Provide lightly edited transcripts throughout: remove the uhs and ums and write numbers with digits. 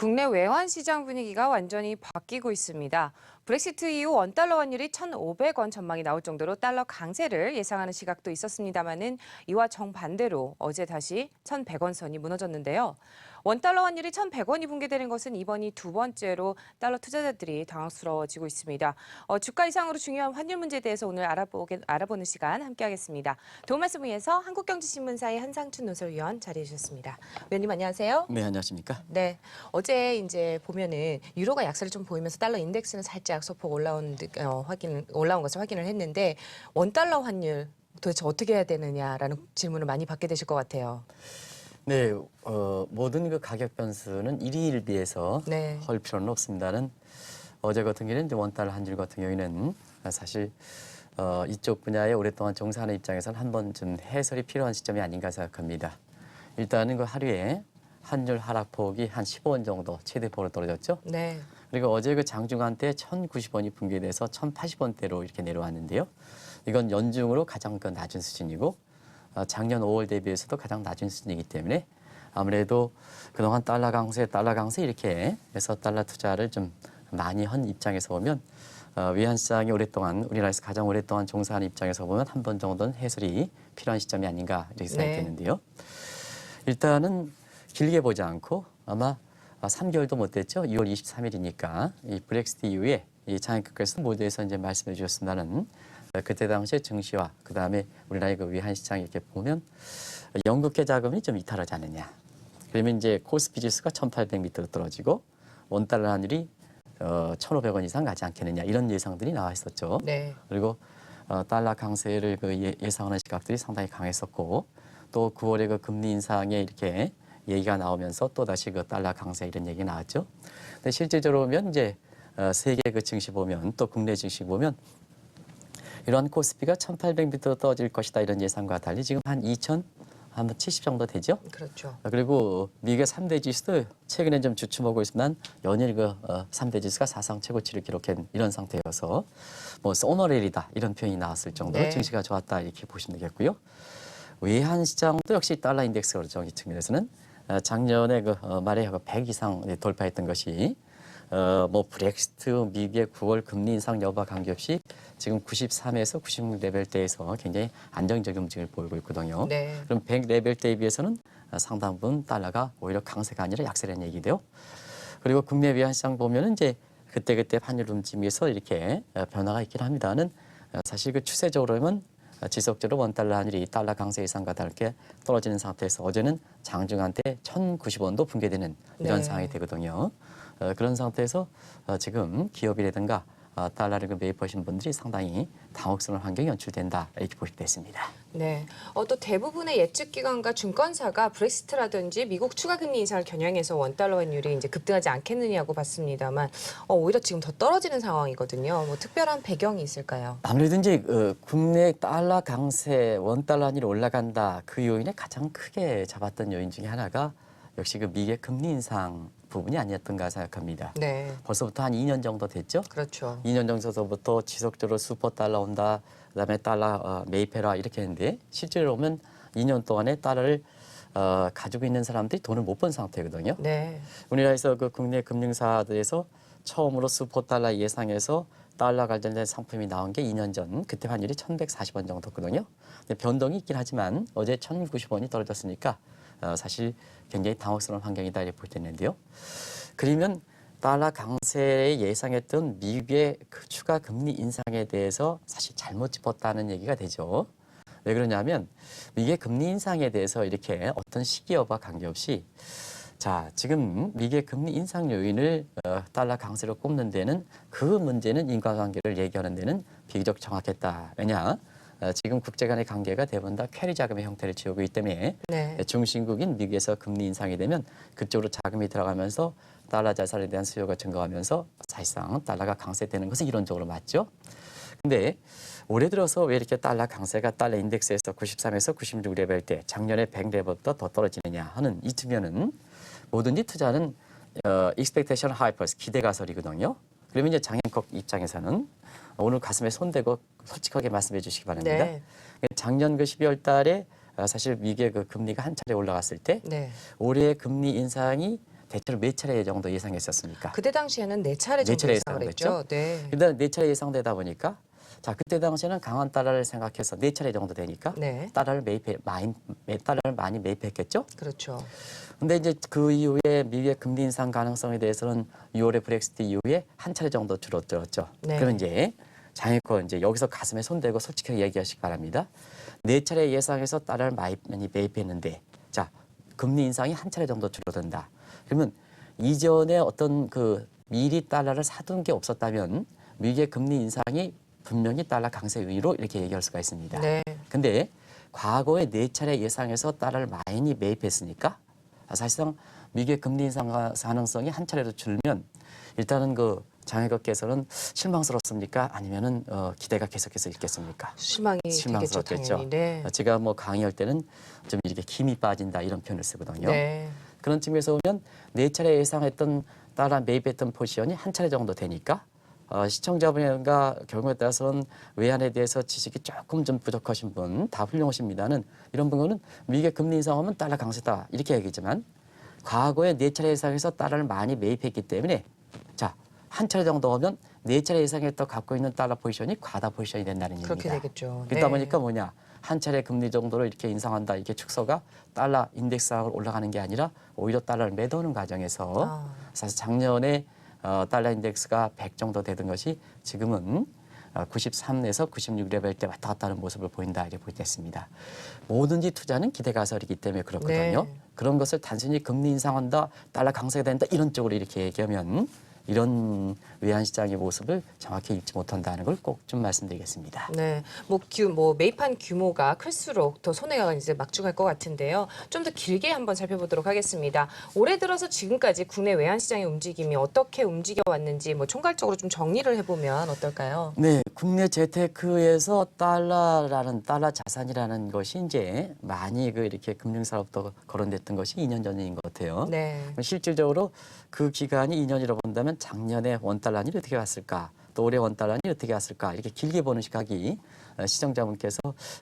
국내 외환 시장 분위기가 완전히 바뀌고 있습니다. 브렉시트 이후 원달러 환율이 1,500원 전망이 나올 정도로 달러 강세를 예상하는 시각도 있었습니다만은 이와 정반대로 어제 다시 1,100원 선이 무너졌는데요. 원달러 환율이 1,100원이 붕괴되는 것은 이번이 두 번째로 달러 투자자들이 당황스러워지고 있습니다. 주가 이상으로 중요한 환율 문제에 대해서 오늘 알아보는 시간 함께하겠습니다. 도움 말씀을 위해서 한국경제신문사의 한상춘 논설위원 자리해 주셨습니다. 위원님 안녕하세요. 네, 안녕하십니까? 네, 어제 이제 보면은 유로가 약세를 좀 보이면서 달러 인덱스는 살짝 소폭 올라온 것을 확인을 했는데 원달러 환율 도대체 어떻게 해야 되느냐라는 질문을 많이 받게 되실 것 같아요. 네, 모든 그 가격 변수는 일일을 비해서 네. 할 필요는 없습니다는 어제 같은 경우는 이제 원달러 환율 같은 경우에는 사실 이쪽 분야에 오랫동안 종사하는 입장에서는 한 번쯤 해설이 필요한 시점이 아닌가 생각합니다. 일단은 그 하루에 환율 하락폭이 한 15원 정도 최대폭으로 떨어졌죠. 네. 그리고 어제 그 장중한 때 1,090원이 붕괴돼서 1,080원대로 이렇게 내려왔는데요. 이건 연중으로 가장 그 낮은 수준이고 작년 5월 대비해서도 가장 낮은 수준이기 때문에 아무래도 그동안 달러 강세 이렇게 해서 달러 투자를 좀 많이 한 입장에서 보면 외환시장이 오랫동안 우리나라에서 가장 오랫동안 종사하는 입장에서 보면 한 번 정도는 해설이 필요한 시점이 아닌가 이렇게 생각이 되는데요. 일단은 길게 보지 않고 아마 3개월도 못 됐죠. 2월 23일이니까 이 브렉시트 이후에 이 장애국께서 모두에서 이제 말씀해 주셨습니다는 그때 당시에 증시와 그다음에 우리나라의 그 외환 시장 이렇게 보면 영국계 자금이 좀 이탈하지 않느냐. 그러면 이제 코스피 지수가 1,800m로 떨어지고 원달러 환율이 1,500원 이상 가지 않겠느냐 이런 예상들이 나와 있었죠. 네. 그리고 달러 강세를 그 예상하는 시각들이 상당히 강했었고 또 9월에 그 금리 인상에 이렇게 얘기가 나오면서 또 다시 그 달러 강세 이런 얘기가 나왔죠. 근데 실질적으로 보면 이제 세계 그 증시 보면 또 국내 증시 보면 이러한 코스피가 1,800m 떨어질 것이다 이런 예상과 달리 지금 한 2,070 정도 되죠. 그렇죠. 그리고 미국의 3대 지수도 최근에 좀 주춤하고 있지만 연일 그 3대 지수가 사상 최고치를 기록한 이런 상태여서 뭐 소머렐이다 이런 표현이 나왔을 정도로 네. 증시가 좋았다 이렇게 보시면 되겠고요. 외환 시장도 역시 달러 인덱스로 정의 측면에서는 작년에 그 말에 100 이상 돌파했던 것이 뭐 브렉시트, 미국의 9월 금리 인상 여부와 관계없이 지금 93에서 96 레벨대에서 굉장히 안정적인 움직임을 보이고 있거든요. 네. 그럼 100 레벨대에 비해서는 상당 부분 달러가 오히려 강세가 아니라 약세라는 얘기인데요. 그리고 국내 외환 시장 보면은 이제 그때 환율 움직임에서 이렇게 변화가 있긴 합니다는 사실 그 추세적으로는 지속적으로 원달러 환율이 달러 강세 이상과 다르게 떨어지는 상태에서 어제는 장중한 때 1,090원도 붕괴되는 이런 네. 상황이 되거든요. 그런 상태에서 지금 기업이라든가 달러를 매입하신 분들이 상당히 당혹스러운 환경이 연출된다 이렇게 보시면 되겠습니다. 네. 또 대부분의 예측 기관과 증권사가 브렉시트라든지 미국 추가 금리 인상을 겨냥해서 원달러 환율이 이제 급등하지 않겠느냐고 봤습니다만 오히려 지금 더 떨어지는 상황이거든요. 뭐 특별한 배경이 있을까요? 아무래도 이제 국내 달러 강세, 원달러 환율이 올라간다 그 요인에 가장 크게 잡았던 요인 중에 하나가 역시 그 미국의 금리 인상 부분이 아니었던가 생각합니다. 네. 벌써부터 한 2년 정도 됐죠? 그렇죠. 2년 정도부터 지속적으로 슈퍼 달러 온다, 그다음에 달러 매입해라 이렇게 했는데 실제로 보면 2년 동안에 달러를 가지고 있는 사람들이 돈을 못 번 상태거든요. 네. 우리나라에서 그 국내 금융사들에서 처음으로 슈퍼 달러 예상해서 달러 관련된 상품이 나온 게 2년 전, 그때 환율이 1,140원 정도거든요. 근데 변동이 있긴 하지만 어제 1,090원이 떨어졌으니까 사실 굉장히 당혹스러운 환경이다 이렇게 볼 수 있는데요. 그러면 달러 강세에 예상했던 미국의 그 추가 금리 인상에 대해서 사실 잘못 짚었다는 얘기가 되죠. 왜 그러냐면 미국의 금리 인상에 대해서 이렇게 어떤 시기 여부와 관계없이 자 지금 미국의 금리 인상 요인을 달러 강세로 꼽는 데는 그 문제는 인과관계를 얘기하는 데는 비교적 정확했다. 왜냐? 지금 국제 간의 관계가 대부분 다 캐리 자금의 형태를 취하고 있기 때문에 네. 중심국인 미국에서 금리 인상이 되면 그쪽으로 자금이 들어가면서 달러 자산에 대한 수요가 증가하면서 사실상 달러가 강세되는 것은 이론적으로 맞죠. 근데 올해 들어서 왜 이렇게 달러 강세가 달러 인덱스에서 93에서 96 레벨 때 작년에 100 레벨보다 더 떨어지느냐 하는 이 측면은 뭐든지 투자는 expectation hypers 기대 가설이거든요. 그러면 이제 장행콕 입장에서는 오늘 가슴에 손대고 솔직하게 말씀해 주시기 바랍니다. 네. 작년 그 12월 달에 사실 미국의 그 금리가 한 차례 올라갔을 때 네. 올해 금리 인상이 대체로 몇 차례 정도 예상했었습니까? 그때 당시에는 네 차례 정도 차례 예상을 했죠. 네. 일단 네 차례 예상되다 보니까 자 그때 당시에는 강한 달러를 생각해서 네 차례 정도 되니까 네. 달러를 많이 매입했겠죠. 그렇죠. 근데 이제 그 이후에 미국의 금리 인상 가능성에 대해서는 6월에 브렉시트 이후에 한 차례 정도 줄어들었죠. 네. 그럼 이제 장애권 이제 여기서 가슴에 손대고 솔직하게 얘기하시기 바랍니다. 네 차례 예상해서 달러를 많이 매입했는데 자 금리 인상이 한 차례 정도 줄어든다. 그러면 이전에 어떤 그 미리 달러를 사둔 게 없었다면 미국의 금리 인상이 분명히 달러 강세 요인으로 이렇게 얘기할 수가 있습니다. 네. 근데 과거에 네 차례 예상해서 달러를 많이 매입했으니까 사실상 미국의 금리 인상 가능성이 한 차례로 줄면 일단은 그 장애국께서는 실망스럽습니까? 아니면은 기대가 계속해서 있겠습니까? 실망이 되겠죠, 실망스럽겠죠. 당연히. 네. 제가 뭐 강의할 때는 좀 이렇게 김이 빠진다 이런 표현을 쓰거든요. 네. 그런 측면에서 보면 네 차례 예상했던 달러 매입했던 포지션이 한 차례 정도 되니까 시청자분과 경우에 따라서는 외환에 대해서 지식이 조금 좀 부족하신 분, 다 훌륭하십니다는 이런 분은 미국의 금리 인상하면 달러 강세다 이렇게 얘기지만 과거에 네 차례 예상해서 달러를 많이 매입했기 때문에 자 한 차례 정도 오면 네 차례 예상했던 갖고 있는 달러 포지션이 과다 포지션이 된다는 얘기입니다. 그렇게 되겠죠. 그러다 네. 보니까 뭐냐 한 차례 금리 정도를 이렇게 인상한다 이렇게 축소가 달러 인덱스상으로 올라가는 게 아니라 오히려 달러를 매도하는 과정에서 사실 작년에 달러 인덱스가 100 정도 되던 것이 지금은 93에서 96레벨 때 왔다 갔다 하는 모습을 보인다 이렇게 보겠습니다. 뭐든지 투자는 기대 가설이기 때문에 그렇거든요. 네. 그런 것을 단순히 금리 인상한다, 달러 강세가 된다 이런 쪽으로 이렇게 얘기하면 이런 외환시장의 모습을 정확히 읽지 못한다는 걸 꼭 좀 말씀드리겠습니다. 네, 뭐 매입한 규모가 클수록 더 손해가 이제 막중할 것 같은데요. 좀 더 길게 한번 살펴보도록 하겠습니다. 올해 들어서 지금까지 국내 외환 시장의 움직임이 어떻게 움직여 왔는지 뭐 총괄적으로 좀 정리를 해보면 어떨까요? 네, 국내 재테크에서 달러 자산이라는 것이 이제 많이 그 이렇게 금융사업도 거론됐던 것이 2년 전인 것 같아요. 네, 실질적으로 그 기간이 2년이라고 본다면 작년에 원달러니 어떻게 갔을까? 또 올해 원달러니 어떻게 갔을까? 이렇게 길게 보는 시각이 시청자분께서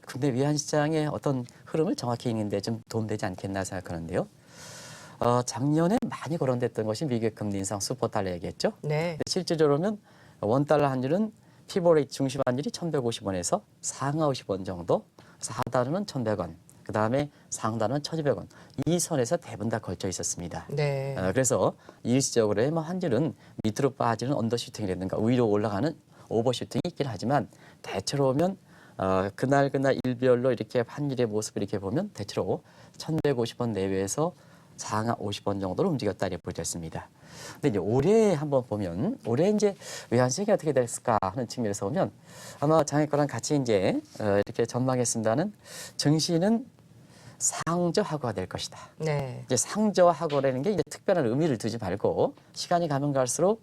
국내 외환시장의 어떤 흐름을 정확히 읽는데 좀 도움되지 않겠나 생각하는데요. 작년에 많이 거론됐던 것이 미국의 금리 인상 슈퍼달러 얘기했죠. 네, 실질적으로는 원달러 환율은 피보레이트 중심 환율이 1,150원에서 상하 50원 정도, 그래서 하단은 1,100원, 그 다음에 상단은 1,200원. 이 선에서 대부분 다 걸쳐 있었습니다. 네, 그래서 일시적으로 뭐 환율은 밑으로 빠지는 언더슈팅이라든가 위로 올라가는 오버슈팅이 있긴 하지만 대체로 보면 그날 일별로 이렇게 환율의 모습을 이렇게 보면 대체로 1,150원 내외에서 상하 50원 정도로 움직였다 이렇게 보겠습니다. 근데 이제 올해 한번 보면 올해 이제 외환시장이 어떻게 됐을까 하는 측면에서 보면 아마 장애권랑 같이 이제 이렇게 전망했습니다는 증시는 상저하고가 될 것이다. 네, 이제 상저하고라는 게 이제 특별한 의미를 두지 말고 시간이 가면 갈수록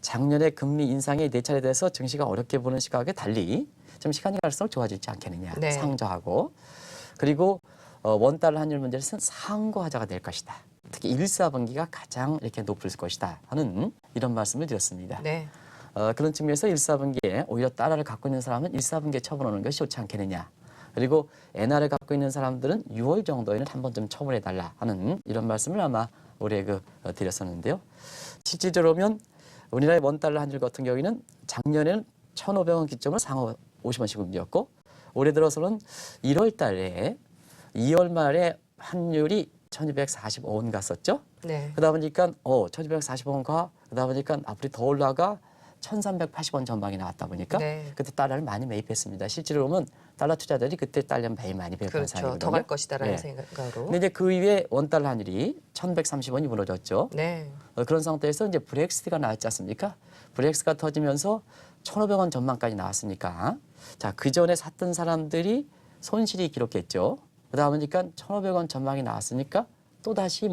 작년에 금리 인상에 네 차례 돼서 증시가 어렵게 보는 시각에 달리 좀 시간이 갈수록 좋아지지 않겠느냐. 네. 상저하고 그리고 원달러 환율 문제는 상고하자가 될 것이다. 특히 1, 4분기가 가장 이렇게 높을 것이다 하는 이런 말씀을 드렸습니다. 네, 그런 측면에서 1, 4분기에 오히려 달러를 갖고 있는 사람은 1, 4분기에 처분하는 것이 좋지 않겠느냐. 그리고 엔화를 갖고 있는 사람들은 6월 정도에는 한번 좀 처분해달라 하는 이런 말씀을 아마 올해 드렸었는데요. 실질적으로 보면 우리나라의 원달러 환율 같은 경우에는 작년에는 1,500원 기점으로 상하 50원씩 움직였고 올해 들어서는 1월 달에 2월 말에 환율이 1,245원 갔었죠. 네, 그러다 보니까 1,245원과 그러다 보니까 앞으로 더 올라가 1,380원 전망이 나왔다 보니까 네. 그때 달러를 많이 매입했습니다. 실제로 보면 달러 투자자들이 그때 달러 매입 많이 배웠던 그렇죠. 상황이거든요. 더 갈 것이다라는 네. 생각으로. 근데 이제 그 이후에 원달러 환율이 1,130원이 무너졌죠. 네, 그런 상태에서 이제 브렉시트가 나왔지 않습니까? 브렉시트가 터지면서 1,500원 전망까지 나왔으니까 자, 그 전에 샀던 사람들이 손실이 기록했죠. 그러다 보니까 1,500원 전망이 나왔으니까 또 다시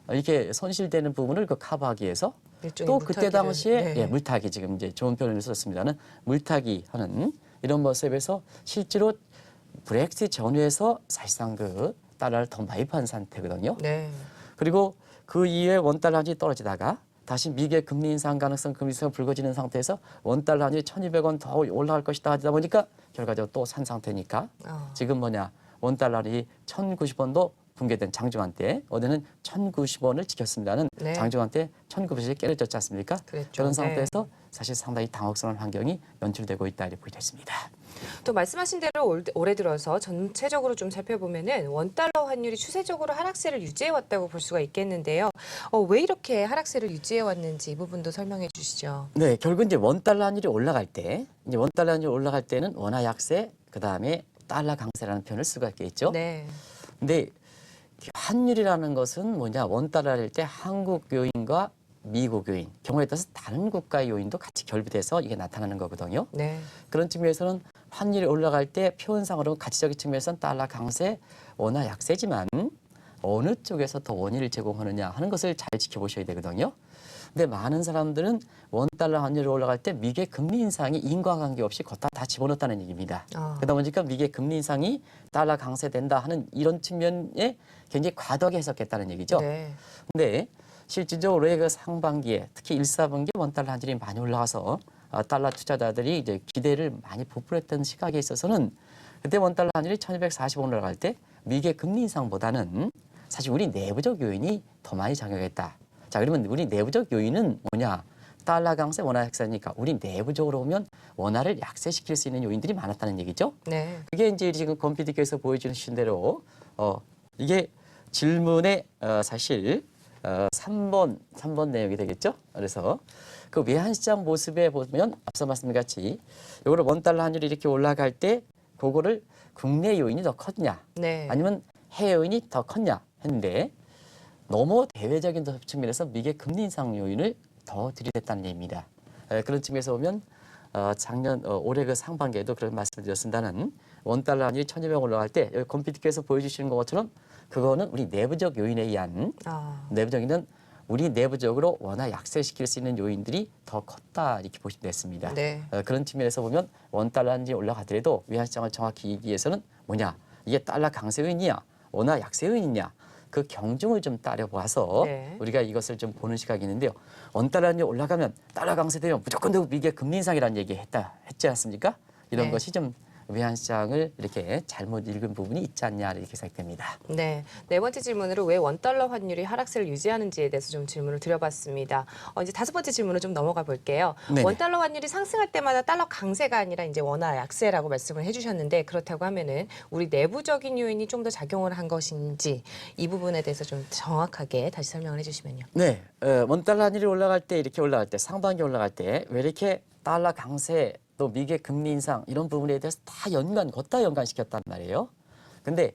이렇게 손실되는 부분을 커버하기 위해서 또 그때 물타기를, 달러시에 네. 물타기 지금 이제 좋은 표현을 썼습니다는 물타기 하는 이런 모습에서 실제로 브렉시트 전후에서 사실상 그 달러를 더 매입한 상태거든요. 네, 그리고 그 이후에 원달러 환율이 떨어지다가 다시 미국의 금리 인상 가능성, 금리 인상이 불거지는 상태에서 원달러 환율이 1,200원 더 올라갈 것이다 하다 보니까 결과적으로 또 산 상태니까 지금 원달러 환율이 1,090원도 붕괴된 장중한 때 어제는 1,090원을 지켰습니다는 네. 장중한 때 1,900원이 깨려졌지 않습니까? 그랬죠. 그런 네. 상태에서 사실 상당히 당혹스러운 환경이 연출되고 있다 이렇게 보게 됐습니다. 또 말씀하신 대로 올해 들어서 전체적으로 좀 살펴보면은 원달러 환율이 추세적으로 하락세를 유지해 왔다고 볼 수가 있겠는데요. 왜 이렇게 하락세를 유지해 왔는지 이 부분도 설명해 주시죠. 네, 결국 이제 원달러 환율이 올라갈 때, 이제 원달러 환율이 올라갈 때는 원화 약세, 그 다음에 달러 강세라는 표현을 쓰고 있겠죠. 네. 근데 환율이라는 것은 뭐냐, 원달러일 때 한국 요인과 미국 요인, 경우에 따라서 다른 국가의 요인도 같이 결부돼서 이게 나타나는 거거든요. 네. 그런 측면에서는 환율이 올라갈 때 표현상으로 가치적인 측면에서는 달러 강세, 원화 약세지만 어느 쪽에서 더 원인을 제공하느냐 하는 것을 잘 지켜보셔야 되거든요. 근데 많은 사람들은 원달러 환율이 올라갈 때 미국의 금리 인상이 인과관계 없이 걷다 다 집어넣었다는 얘기입니다. 그러다 보니까 미국의 금리 인상이 달러 강세된다 하는 이런 측면에 굉장히 과도하게 해석했다는 얘기죠. 네. 근데 실질적으로 올해 그 상반기에 특히 1, 4분기 원달러 환율이 많이 올라가서 달러 투자자들이 이제 기대를 많이 부풀었던 시각에 있어서는 그때 원달러 환율이 1,240원 올라갈 때 미국의 금리 인상보다는 사실 우리 내부적 요인이 더 많이 작용했다. 자, 그러면 우리 내부적 요인은 뭐냐? 달러 강세, 원화 약세니까 우리 내부적으로 보면 원화를 약세시킬 수 있는 요인들이 많았다는 얘기죠. 네. 그게 이제 지금 권 PD께서 보여주신 대로 이게 질문의 사실 3번 내용이 되겠죠. 그래서 그 외환시장 모습에 보면 앞서 말씀드린 같이 이거를 원달러 환율이 이렇게 올라갈 때 그거를 국내 요인이 더 컸냐 네. 아니면 해외 요인이 더 컸냐 했는데 너무 대외적인 측면에서 미국의 금리 인상 요인을 더 들이댔다는 얘기입니다. 그런 측면에서 보면 올해 그 상반기에도 그런 말씀을 드렸습니다는 원달러 환율이 1,200원 올라갈 때 여기 권 PD께서 보여주시는 것처럼 그거는 우리 내부적 요인에 의한 내부적인 우리 내부적으로 원화 약세시킬 수 있는 요인들이 더 컸다 이렇게 보시면 됐습니다. 네. 그런 측면에서 보면 원달러 환율이 올라가더라도 외환시장을 정확히 이기 위해서는 뭐냐 이게 달러 강세 요인이냐 원화 약세 요인이냐 그 경중을 좀 따려봐서 네. 우리가 이것을 좀 보는 시각이 있는데요. 원달러 환율이 올라가면 달러 강세되면 무조건 미국의 금리 인상이라는 얘기 했지 않습니까? 이런 네. 것이 좀 외환시장을 이렇게 잘못 읽은 부분이 있지 않냐 이렇게 생각됩니다. 네. 네 번째 질문으로 왜 원달러 환율이 하락세를 유지하는지에 대해서 좀 질문을 드려봤습니다. 이제 다섯 번째 질문으로 좀 넘어가 볼게요. 네네. 원달러 환율이 상승할 때마다 달러 강세가 아니라 이제 원화 약세라고 말씀을 해주셨는데 그렇다고 하면은 우리 내부적인 요인이 좀 더 작용을 한 것인지 이 부분에 대해서 좀 정확하게 다시 설명을 해주시면요. 네, 원달러 환율이 올라갈 때 이렇게 올라갈 때 상반기 올라갈 때 왜 이렇게 달러 강세 또 미국의 금리 인상 이런 부분에 대해서 다 걷다 연관시켰단 말이에요. 근데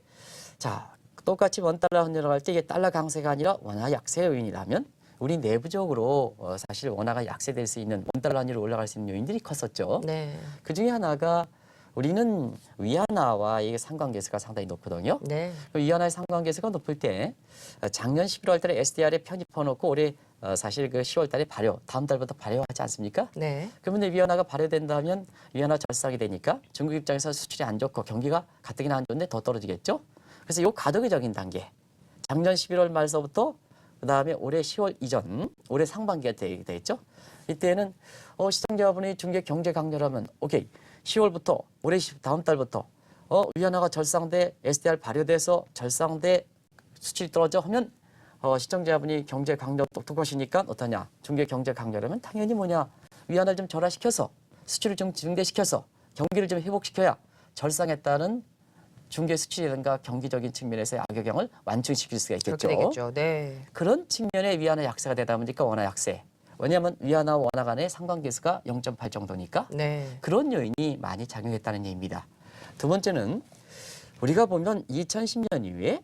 자 똑같이 원달러 환율이 올라갈 때 이게 달러 강세가 아니라 원화 약세 요인이라면 우리 내부적으로 사실 원화가 약세될 수 있는 원달러 환율이 올라갈 수 있는 요인들이 컸었죠. 네. 그 중에 하나가 우리는 위안화와 이게 상관계수가 상당히 높거든요. 네. 그 위안화의 상관계수가 높을 때 작년 11월 달에 SDR에 편입해놓고 올해 사실 그 10월 달에 다음 달부터 발효하지 않습니까? 네. 그러면 위안화가 발효된다면 위안화 절상이 되니까 중국 입장에서 수출이 안 좋고 경기가 가뜩이나 안 좋은데 더 떨어지겠죠? 그래서 이 과도기적인 단계 작년 11월 말서부터 그다음에 올해 10월 이전 올해 상반기가 되겠죠? 이때는 시청자분이 중개 경제 강렬하면 오케이 10월부터 올해 다음 달부터 위안화가 절상돼 SDR 발효돼서 절상돼 수출이 떨어져 하면 시청자분이 경제 강력 똑똑하시니까 어떠냐 중개 경제 강렬하면 당연히 뭐냐 위안화를 좀 절하시켜서 수출을 좀 증대시켜서 경기를 좀 회복시켜야 절상했다는 중개 수출이라든가 경기적인 측면에서의 악영향을 완충시킬 수가 있겠죠. 그렇게 되겠죠. 네. 그런 측면에 위안화 약세가 되다 보니까 원화 약세. 왜냐하면 위안화와 원화 간의 상관계수가 0.8 정도니까 네. 그런 요인이 많이 작용했다는 얘기입니다. 두 번째는 우리가 보면 2010년 이후에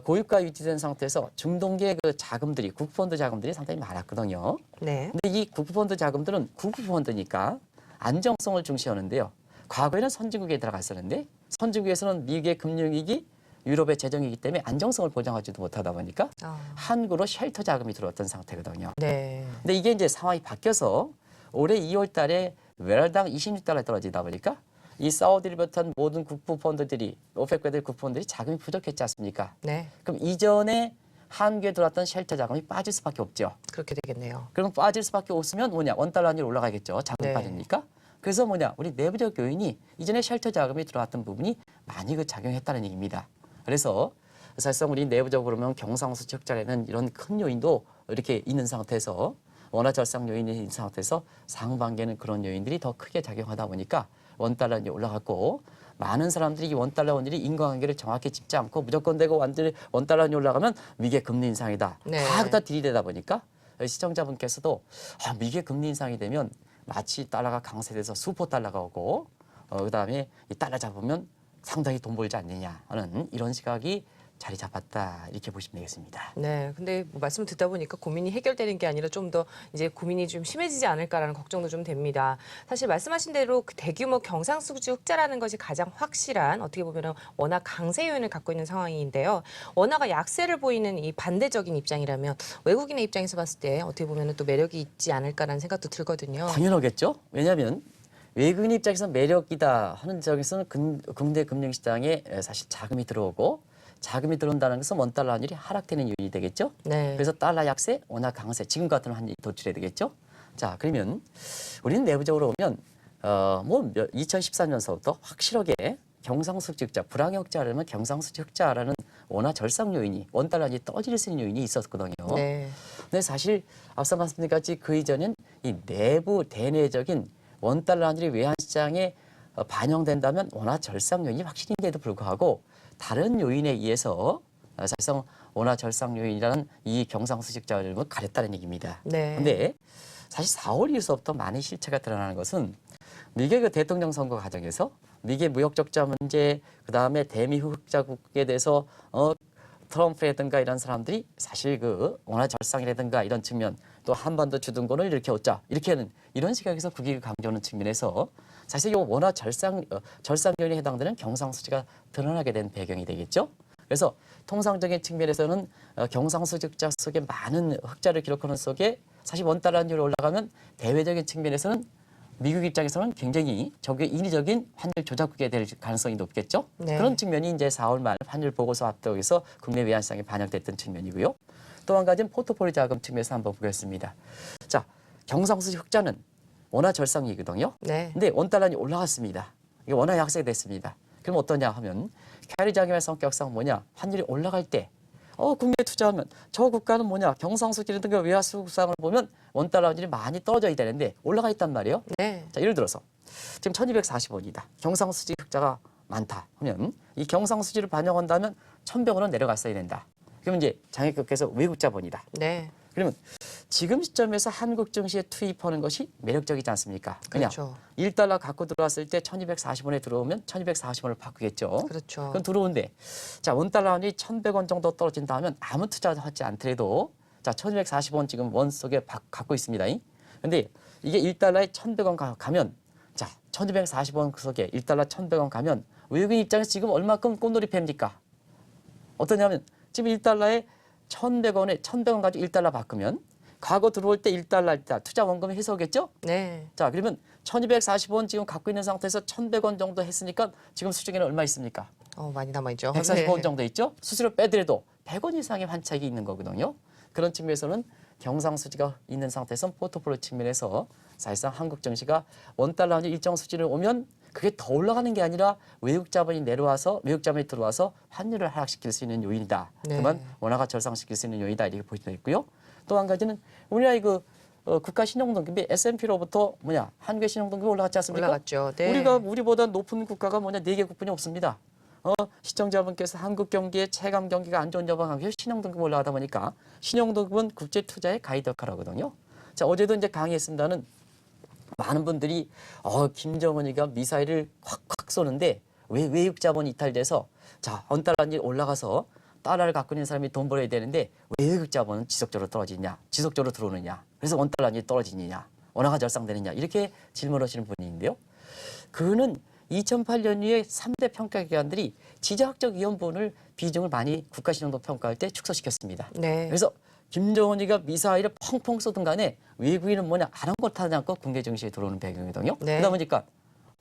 고유가 유지된 상태에서 중동계 그 자금들이 국부펀드 자금들이 상당히 많았거든요. 네. 근데 이 국부펀드 자금들은 국부펀드니까 안정성을 중시하는데요. 과거에는 선진국에 들어갔었는데 선진국에서는 미국의 금융위기, 유럽의 재정이기 때문에 안정성을 보장하지도 못하다 보니까 한국으로 쉘터 자금이 들어왔던 상태거든요. 네. 근데 이게 이제 상황이 바뀌어서 올해 2월 달에 배럴당 26달러에 떨어지다 보니까 이 사우디를 비롯한 모든 국부펀드들이 오펙과들 국부펀드들이 자금이 부족했지 않습니까? 네. 그럼 이전에 한국에 들어왔던 쉘터 자금이 빠질 수밖에 없죠. 그렇게 되겠네요. 그럼 빠질 수밖에 없으면 뭐냐 원달러 환율 올라가겠죠. 자금 네. 빠지니까. 그래서 뭐냐 우리 내부적 요인이 이전에 쉘터 자금이 들어왔던 부분이 많이 작용했다는 얘기입니다. 그래서 사실상 우리 내부적으로 보면 경상수지 흑자라는 이런 큰 요인도 이렇게 있는 상태에서 원화 절상 요인이 있는 상태에서 상반기에는 그런 요인들이 더 크게 작용하다 보니까 원달러이 올라갔고 많은 사람들이 이 원달러 원율이 인과관계를 정확히 짚지 않고 무조건 되고 완전히 원달러이 올라가면 미개 금리 인상이다. 네. 다 갖다 들이대다 보니까 시청자분께서도 미개 금리 인상이 되면 마치 달러가 강세돼서 수포 달러가 오고 그다음에 이 달러 잡으면 상당히 돈 벌지 않느냐 하는 이런 시각이 자리 잡았다 이렇게 보시면 되겠습니다. 네, 근데 뭐 말씀 듣다 보니까 고민이 해결되는 게 아니라 좀 더 이제 고민이 좀 심해지지 않을까라는 걱정도 좀 됩니다. 사실 말씀하신 대로 그 대규모 경상수지 흑자라는 것이 가장 확실한 어떻게 보면 원화 강세 요인을 갖고 있는 상황인데요. 원화가 약세를 보이는 이 반대적인 입장이라면 외국인의 입장에서 봤을 때 어떻게 보면 또 매력이 있지 않을까라는 생각도 들거든요. 당연하겠죠. 왜냐하면 외국인 입장에서 매력이다 하는 점에서는 국내 금융시장에 사실 자금이 들어오고 자금이 들어온다는 것은 원달러 환율이 하락되는 요인이 되겠죠. 네. 그래서 달러 약세, 원화 강세, 지금 같은 환율이 도출해야 되겠죠. 자, 그러면 우리는 내부적으로 보면 2014년서부터 확실하게 경상수지 흑자, 불황의 흑자라면 경상수지 흑자라는 원화 절상 요인이 원달러 환율이 떨어질 수 있는 요인이 있었거든요. 네. 근데 사실 앞서 말씀드린 같이 그 이전엔 이 내부 대내적인 원달러 환율이 외환시장에 반영된다면 원화 절상 요인이 확실인데도 불구하고 다른 요인에 의해서 사실상 원화 절상 요인이라는 이 경상수직자를 가렸다는 얘기입니다. 네. 그런데 사실 4월 이후부터 많은 실체가 드러나는 것은 미국의 그 대통령 선거 과정에서 미국의 무역 적자 문제, 그다음에 대미 흑자국에 대해서 트럼프라든가 이런 사람들이 사실 그 원화 절상이라든가 이런 측면 또 한반도 주둔권을 일으켜오자 이렇게 하는 이런 시각에서 국익을 강조하는 측면에서 사실 이 원화 절상요인에 해당되는 경상수지가 드러나게 된 배경이 되겠죠. 그래서 통상적인 측면에서는 경상수지 흑자 속에 많은 흑자를 기록하는 속에 사실 원달러 환율이 올라가면 대외적인 측면에서는 미국 입장에서는 굉장히 저게 인위적인 환율 조작국이 될 가능성이 높겠죠. 네. 그런 측면이 이제 4월 말 환율 보고서 합독에서 국내 외환시장에 반영됐던 측면이고요. 또 한 가지는 포트폴리오 자금 측면에서 한번 보겠습니다. 자, 경상수지 흑자는 원화 절상이거든요. 네. 근데 원달러이 올라갔습니다. 이게 원화 약세가 됐습니다. 그럼 어떠냐 하면 캐리 자금의 성격상 뭐냐? 환율이 올라갈 때 국내에 투자하면 저 국가는 뭐냐? 경상수지라든가 외화수국상을 보면 원달러 환율이 많이 떨어져야 되는데 올라가 있단 말이에요. 네. 자, 예를 들어서 지금 1240원이다. 경상수지 흑자가 많다 하면 이 경상수지를 반영한다면 1100원은 내려갔어야 된다. 그러면 이제 장애국에서 외국 자본이다. 네. 그러면 지금 시점에서 한국 증시에 투입하는 것이 매력적이지 않습니까? 그냥 그렇죠. 1달러 갖고 들어왔을 때 1240원에 들어오면 1240원을 바꾸겠죠. 그렇죠. 그럼 들어온데 자, 원달러 환율이 1100원 정도 떨어진다 하면 아무 투자하지 않더라도 자, 1240원 지금 원 속에 갖고 있습니다. 근데 이게 1달러에 1100원 가면 자, 1240원 그 속에 1달러 1100원 가면 외국인 입장에서 지금 얼마큼 꽃놀이 팹니까? 어떠냐면 지금 1달러에 1100원에 1100원 가지고 1달러 바꾸면 과거 들어올 때 1달러 투자 원금이 해소겠죠? 네. 자, 그러면 1240원 지금 갖고 있는 상태에서 1100원 정도 했으니까 지금 수중에는 얼마 있습니까? 많이 남아있죠. 140원 네. 정도 있죠? 수수료 빼더라도 100원 이상의 환차익이 있는 거거든요. 그런 측면에서는 경상수지가 있는 상태에서 포트폴리오 측면에서 사실상 한국 증시가 원달러 환율 일정 수준을 오면 그게 더 올라가는 게 아니라 외국 자본이 내려와서 외국 자본이 들어와서 환율을 하락시킬 수 있는 요인이다. 네. 그만 원화가 절상시킬 수 있는 요인이다. 이렇게 보시면 되겠고요. 또 한 가지는 우리나라의 국가 신용등급이 S&P로부터 한국의 신용등급이 올라갔지 않습니까? 올라갔죠. 네. 우리보다 높은 국가가 4개국뿐이 없습니다. 시청자분께서 한국 경기에 체감 경기가 안 좋은 여부와 관계해서 신용등급 올라가다 보니까 신용등급은 국제 투자의 가이드 역할을 하거든요. 자, 어제도 이제 강의했습니다는 많은 분들이 김정은이가 미사일을 확확 쏘는데 왜 외국 자본이 이탈돼서 자, 원달러 환율이 올라가서 달러를 갖고 있는 사람이 돈 벌어야 되는데 왜 외국 자본은 지속적으로 떨어지냐, 지속적으로 들어오느냐, 그래서 원달러 환율이 떨어지느냐, 원화가 절상되느냐 이렇게 질문하시는 분인데요. 그는 2008년 이후에 3대 평가기관들이 지정학적 위험분을 비중을 많이 국가신용도 평가할 때 축소시켰습니다. 네. 그래서 김정은이가 미사일을 펑펑 쏘든 간에 외국인은 아랑곳하지 않고 국내 증시에 들어오는 배경이거든요. 네. 그러다 보니까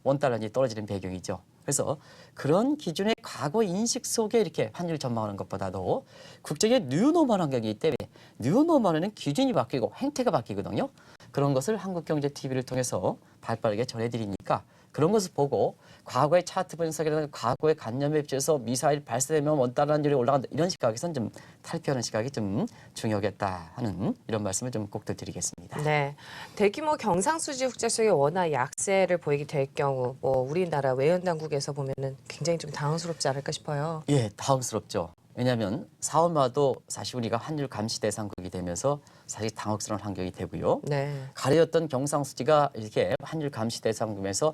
원달러이 떨어지는 배경이죠. 그래서 그런 기준의 과거 인식 속에 이렇게 환율 전망하는 것보다도 국제의 뉴노멀 환경이기 때문에 뉴노멀에는 기준이 바뀌고 행태가 바뀌거든요. 그런 것을 한국경제TV를 통해서 발빠르게 전해드리니까 그런 것을 보고 과거의 차트 분석이라는 과거의 관념에 비춰서 미사일 발사되면 원달러 환율이 올라간다. 이런 시각에서는 좀 탈피하는 시각이 좀 중요하겠다 하는 이런 말씀을 좀 꼭 드리겠습니다. 네, 대규모 경상수지 국제 수익이 워낙 약세를 보이게 될 경우 뭐 우리나라 외연당국에서 보면은 굉장히 좀 당황스럽지 않을까 싶어요. 예, 당황스럽죠. 왜냐하면 사월마도 사실 우리가 환율 감시 대상국이 되면서 사실 당혹스러운 환경이 되고요. 네, 가려졌던 경상수지가 이렇게 환율 감시 대상국에서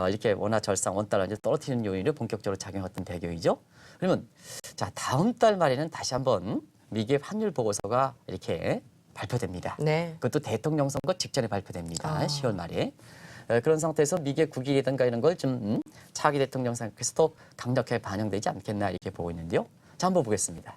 이렇게 원화 절상 원달러 이제 떨어뜨리는 요인을 본격적으로 작용했던 배경이죠. 그러면 자 다음 달 말에는 다시 한번 미국의 환율 보고서가 이렇게 발표됩니다. 네, 그것도 대통령 선거 직전에 발표됩니다. 아. 10월 말에. 그런 상태에서 미국의 국익이든가 이런 걸 좀 차기 대통령 선거에서도 강력하게 반영되지 않겠나 이렇게 보고 있는데요. 자, 한번 보겠습니다.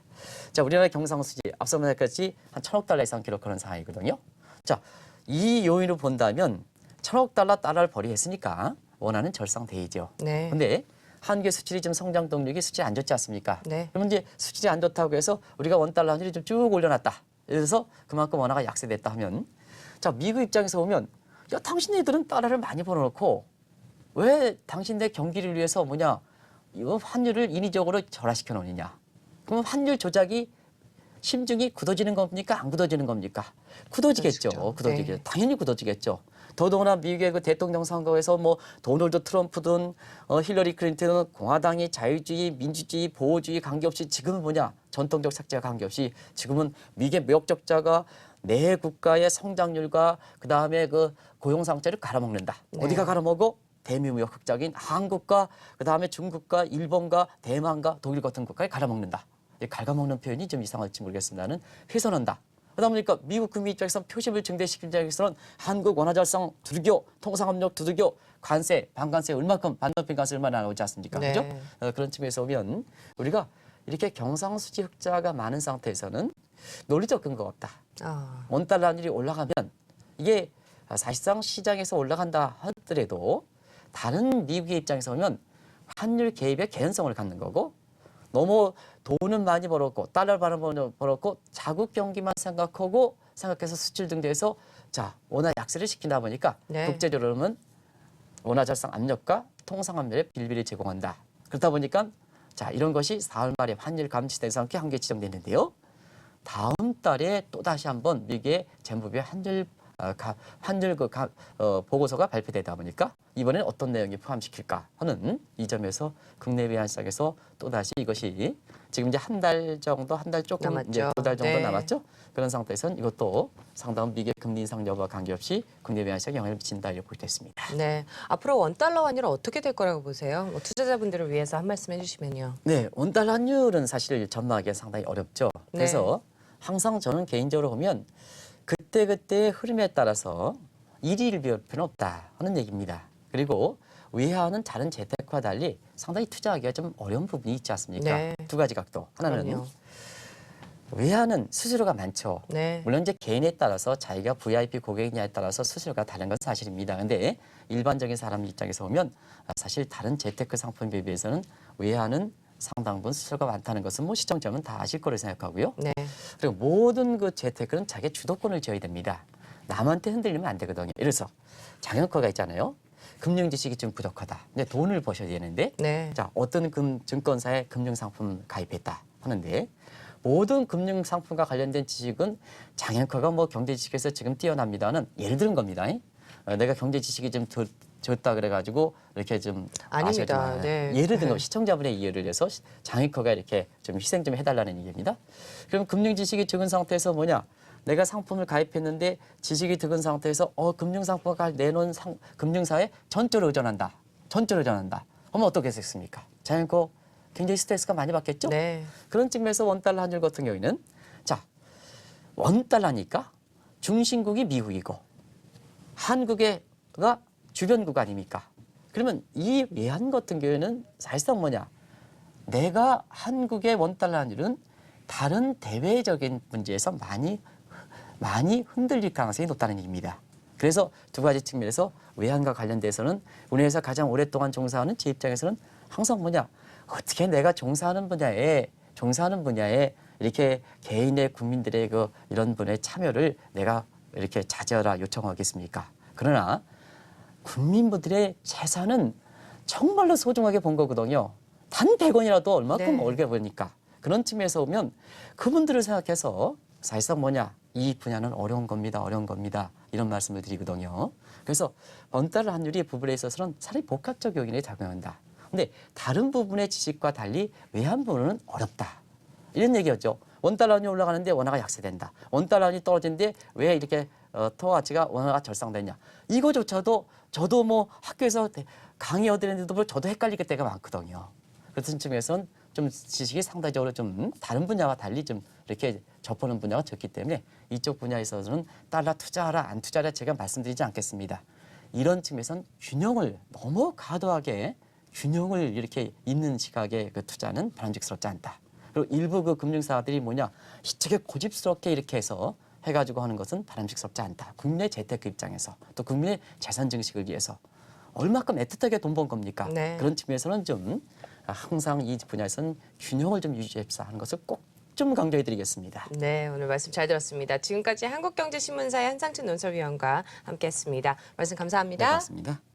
자, 우리나라 경상수지 앞서 말했듯이 한 1,000억 달러 이상 기록하는 상황이거든요. 자, 이 요인을 본다면 1,000억 달러를 벌이했으니까 원하는 절상되죠. 네, 근데 한국의 수출이 좀 성장 동력이 수출이 안 좋지 않습니까? 네. 그러면 이제 수출이 안 좋다고 해서 우리가 원달러 환율이 좀 쭉 올려놨다. 그래서 그만큼 원화가 약세됐다 하면 자 미국 입장에서 보면 야 당신네들은 달러를 많이 벌어놓고 왜 당신네 경기를 위해서 이거 환율을 인위적으로 절하시켜 놓느냐. 그러면 환율 조작이 심증이 굳어지는 겁니까? 안 굳어지는 겁니까? 굳어지겠죠. 굳어지죠. 굳어지겠죠. 네. 당연히 굳어지겠죠. 더더구나 미국의 그 대통령 선거에서 뭐 도널드 트럼프든 힐러리 클린턴은 공화당이 자유주의, 민주주의, 보호주의 관계없이 지금은 전통적 삭제와 관계없이 지금은 미국의 무역 적자가 내 국가의 성장률과 그다음에 그 고용 상태를 갈아먹는다. 네. 어디가 갈아먹어? 대미무역 흑자인 한국과 그다음에 중국과 일본과 대만과 독일 같은 국가에 갈아먹는다. 이 갉아먹는 표현이 좀 이상할지 모르겠습니다는 훼손한다. 그러다 보니까 미국 국민 입장에서 표심을 증대시키는 입장에서는 한국 원화절상 두들겨, 통상압력 두들겨, 관세, 반관세 얼마큼, 반덤핑 관세 얼마나 나오지 않습니까? 네. 그죠? 그런 측면에서 보면 우리가 이렇게 경상수지 흑자가 많은 상태에서는 논리적 근거가 없다. 아, 원달러 환율이 올라가면 이게 사실상 시장에서 올라간다 하더라도 다른 미국의 입장에서 보면 환율 개입의 개연성을 갖는 거고 너무 돈은 많이 벌었고 달러를 벌었고 자국 경기만 생각해서 수출 등대해서 자 원화 약세를 시킨다 보니까 네. 국제적으로는 원화 절상 압력과 통상 압력에 빌미를 제공한다. 그렇다 보니까 자 이런 것이 4월 말에 환율 감시 대상에 한계 지정됐는데요. 다음 달에 또 다시 한번 미국의 재무부의 환율 보고서가 발표되다 보니까 이번에는 어떤 내용이 포함시킬까 하는 이 점에서 국내 외환 시장에서 또 다시 이것이 지금 이제 한 달 정도 한 달 조금 남았죠. 이제 2달 정도 네. 남았죠. 그런 상태에서는 이것도 상당한 미국의 금리 인상 여부와 관계없이 국내 외환 시장에 영향을 미친다 이렇게 볼 수 있습니다. 네. 앞으로 원달러 환율은 어떻게 될 거라고 보세요? 뭐 투자자분들을 위해서 한 말씀 해주시면요. 네, 원달러 환율은 사실 전망하기가 상당히 어렵죠. 그래서 항상 저는 개인적으로 보면 그때그때의 흐름에 따라서 일희일 비할 필요는 없다 하는 얘기입니다. 그리고 외화는 다른 재테크와 달리 상당히 투자하기가 좀 어려운 부분이 있지 않습니까? 네. 두 가지 각도. 하나는 그럼요. 외화는 수수료가 많죠. 네. 물론 이제 개인에 따라서 자기가 VIP 고객이냐에 따라서 수수료가 다른 건 사실입니다. 근데 일반적인 사람 입장에서 보면 사실 다른 재테크 상품에 비해서는 외화는 상당 부분 수수료가 많다는 것은 뭐 시청자는 다 아실 거로 생각하고요. 네. 그리고 모든 그 재테크는 자기 주도권을 쥐어야 됩니다. 남한테 흔들리면 안 되거든요. 예를 들어서 장영과가 있잖아요. 금융 지식이 좀 부족하다. 근데 돈을 버셔야 되는데 네. 자 어떤 증권사에 금융상품 가입했다 하는데 모든 금융상품과 관련된 지식은 장영과가 뭐 경제 지식에서 지금 뛰어납니다는 예를 들은 겁니다. 내가 경제 지식이 좀 졌다 그래가지고 이렇게 좀 아닙니다. 아셔야지만 네. 예를 들면 시청자분의 이해를 위해서 장애커가 이렇게 좀 희생 좀 해달라는 얘기입니다. 그럼 금융 지식이 적은 상태에서 내가 상품을 가입했는데 지식이 적은 상태에서 금융상품을 내놓은 금융사에 전적으로 의존한다. 그러면 어떻게 했습니까? 장애커 굉장히 스트레스가 많이 받겠죠? 네. 그런 측면에서 원달러 환율 같은 경우에는 자 원달러니까 중심국이 미국이고 한국가 주변국 아닙니까? 그러면 이 외환 같은 경우에는 사실상 내가 한국의 원달러 환율은 다른 대외적인 문제에서 많이 흔들릴 가능성이 높다는 얘기입니다. 그래서 두 가지 측면에서 외환과 관련돼서는 우리나라에서 가장 오랫동안 종사하는 제 입장에서는 항상 어떻게 내가 종사하는 분야에 이렇게 개인의 국민들의 이런 분의 참여를 내가 이렇게 자제하라 요청하겠습니까? 그러나 국민분들의 재산은 정말로 소중하게 본 거거든요. 단 100원이라도 얼마큼 네. 올게 보니까. 그런 측면에서 보면 그분들을 생각해서 사실상 뭐냐, 이 분야는 어려운 겁니다. 어려운 겁니다. 이런 말씀을 드리거든요. 그래서 원달러 환율이 부분에 있어서는 상당히 복합적 요인에 작용한다. 근데 다른 부분의 지식과 달리 외환 부분은 어렵다. 이런 얘기였죠. 원달러 환율이 올라가는데 원화가 약세된다. 원달러 환율이 떨어지는데 왜 이렇게 토화 가치가 원화가 절상되냐. 이거조차도 저도 뭐 학교에서 강의 얻으는데도 저도 헷갈릴 때가 많거든요. 그런 측면에서는 좀 지식이 상대적으로 좀 다른 분야와 달리 좀 이렇게 접하는 분야가 적기 때문에 이쪽 분야에 있어서는 달러 투자하라 안 투자하라 제가 말씀드리지 않겠습니다. 이런 측면에서는 균형을 너무 과도하게 균형을 이렇게 있는 시각의 그 투자는 바람직스럽지 않다. 그리고 일부 그 금융사들이 뭐냐 되게 고집스럽게 이렇게 해서 해가지고 하는 것은 바람직스럽지 않다. 국민의 재테크 입장에서 또 국민의 재산 증식을 위해서 얼마큼 애틋하게 돈 번 겁니까? 네. 그런 측면에서는 좀 항상 이 분야에서는 균형을 좀 유지해서 하는 것을 꼭 좀 강조해드리겠습니다. 네, 오늘 말씀 잘 들었습니다. 지금까지 한국경제신문사의 한상춘 논설위원과 함께했습니다. 말씀 네, 감사합니다. 고맙습니다.